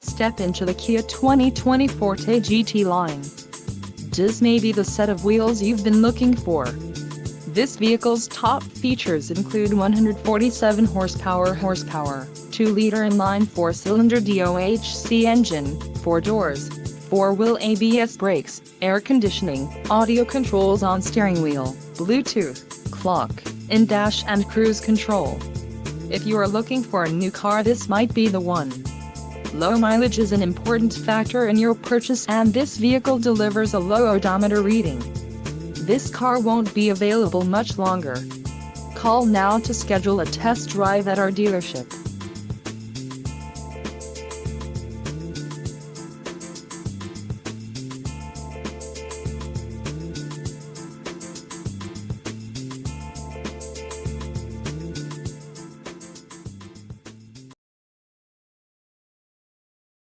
Step into the Kia 2020 Forte GT-Line. This may be the set of wheels you've been looking for. This vehicle's top features include 147 horsepower, 2-liter inline 4-cylinder DOHC engine, 4 doors, 4-wheel ABS brakes, air conditioning, audio controls on steering wheel, Bluetooth, clock, in-dash and cruise control. If you are looking for a new car, this might be the one. Low mileage is an important factor in your purchase, and this vehicle delivers a low odometer reading. This car won't be available much longer. Call now to schedule a test drive at our dealership.